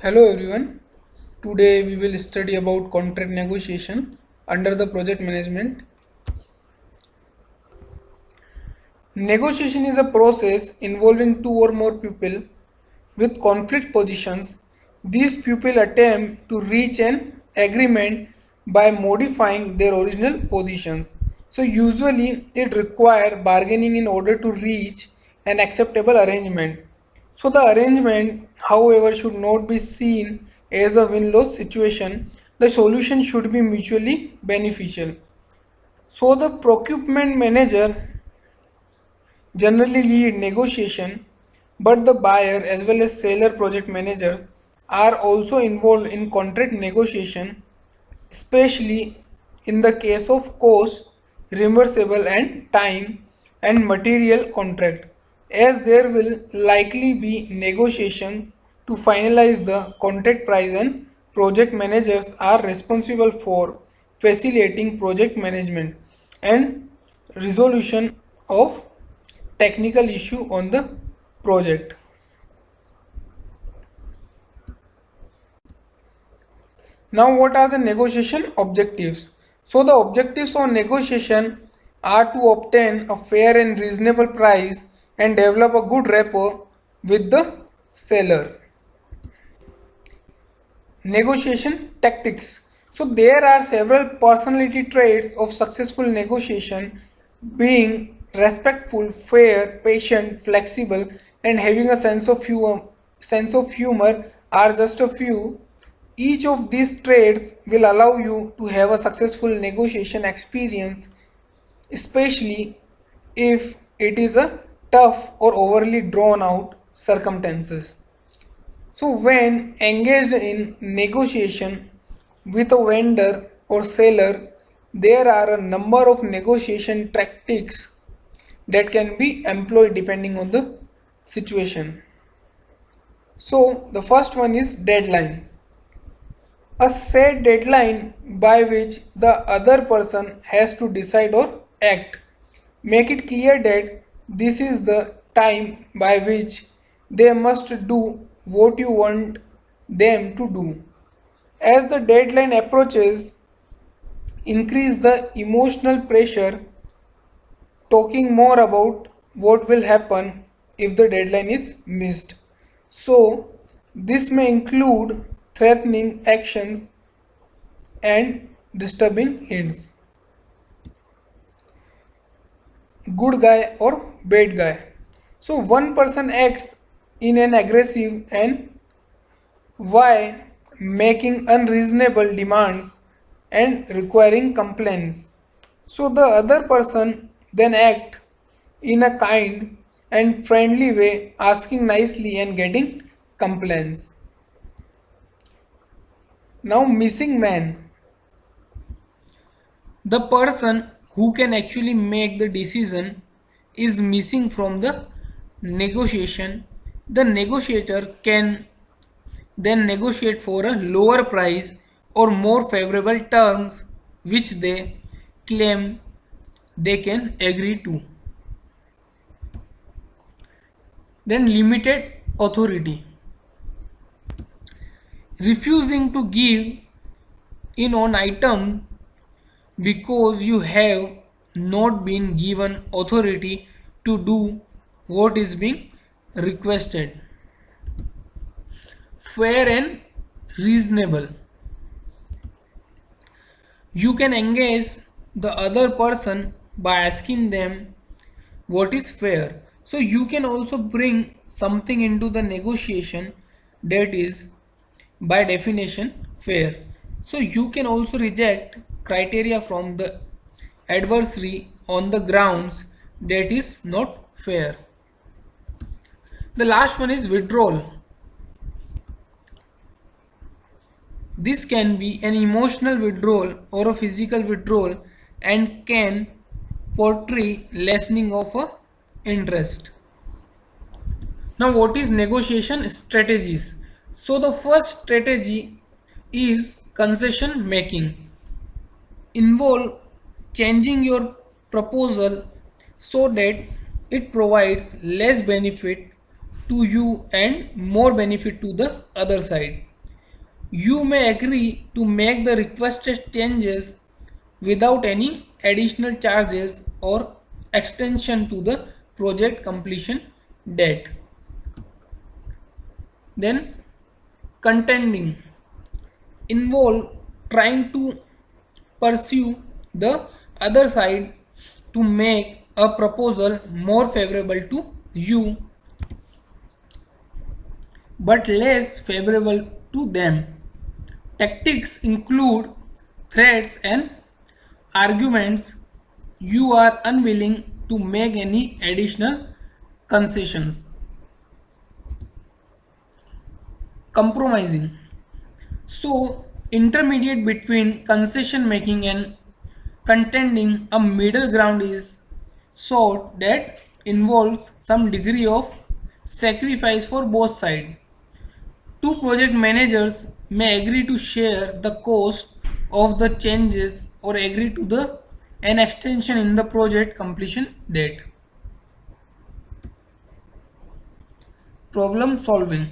Hello everyone. Today we will study about contract negotiation under the project management. Negotiation is a process involving two or more people with conflict positions. These people attempt to reach an agreement by modifying their original positions. So usually it requires bargaining in order to reach an acceptable arrangement. So the arrangement, however, should not be seen as a win-loss situation. The solution should be mutually beneficial. So the procurement manager generally lead negotiation, but the buyer as well as seller project managers are also involved in contract negotiation, especially in the case of cost, reimbursable and time and material contract, as there will likely be negotiation to finalize the contract price, and project managers are responsible for facilitating project management and resolution of technical issue on the project. Now what are the negotiation objectives? So the objectives of negotiation are to obtain a fair and reasonable price and develop a good rapport with the seller. Negotiation tactics. So there are several personality traits of successful negotiation: being respectful, fair, patient, flexible, and having a sense of humor are just a few. Each of these traits will allow you to have a successful negotiation experience, especially if it is a tough or overly drawn out circumstances. So, when engaged in negotiation with a vendor or seller, there are a number of negotiation tactics that can be employed depending on the situation. So, the first one is deadline. A set deadline by which the other person has to decide or act. Make it clear that this is the time by which they must do what you want them to do. As the deadline approaches, increase the emotional pressure, talking more about what will happen if the deadline is missed. So, this may include threatening actions and disturbing hints. Good guy or bad guy. So one person acts in an aggressive and why making unreasonable demands and requiring complaints. So the other person then act in a kind and friendly way, asking nicely and getting complaints. Now missing man. The person who can actually make the decision is missing from the negotiation. The negotiator can then negotiate for a lower price or more favorable terms which they claim they can agree to. Then limited authority. Refusing to give in on item because you have not been given authority to do what is being requested. Fair and reasonable. You can engage the other person by asking them what is fair. So you can also bring something into the negotiation that is by definition fair. So you can also reject criteria from the adversary on the grounds that is not fair. The last one is withdrawal. This can be an emotional withdrawal or a physical withdrawal and can portray lessening of a interest. Now what is negotiation strategies? So the first strategy is concession making. Involve changing your proposal so that it provides less benefit to you and more benefit to the other side. You may agree to make the requested changes without any additional charges or extension to the project completion date. Then contending involve trying to pursue the other side to make a proposal more favorable to you but less favorable to them. Tactics include threats and arguments. You are unwilling to make any additional concessions. Compromising. So, intermediate between concession making and contending, a middle ground is sought that involves some degree of sacrifice for both sides. Two project managers may agree to share the cost of the changes or agree to an extension in the project completion date. Problem solving.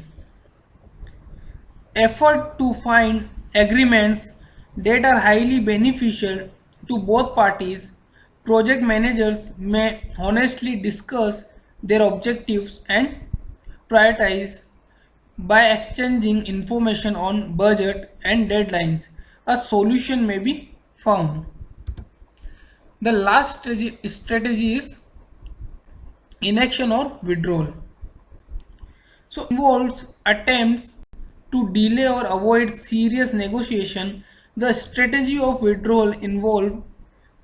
Effort to find agreements that are highly beneficial to both parties. Project managers may honestly discuss their objectives and prioritize by exchanging information on budget and deadlines. A solution may be found. The last strategy is inaction or withdrawal. So involves attempts to delay or avoid serious negotiation. The strategy of withdrawal involves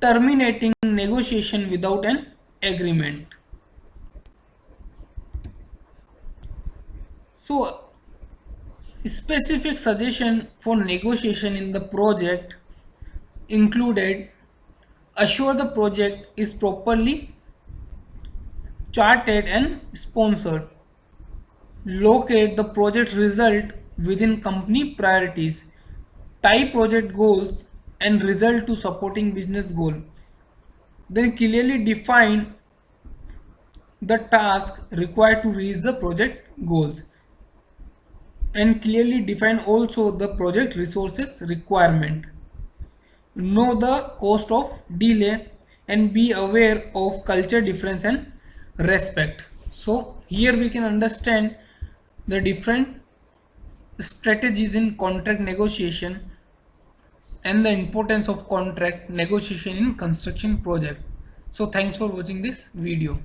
terminating negotiation without an agreement. So specific suggestion for negotiation in the project included: assure the project is properly charted and sponsored, locate the project result within company priorities, tie project goals and result to supporting business goal, then clearly define the task required to reach the project goals, and clearly define also the project resources requirement. Know the cost of delay and be aware of culture difference and respect. So here we can understand the different strategies in contract negotiation and the importance of contract negotiation in construction project. So thanks for watching this video.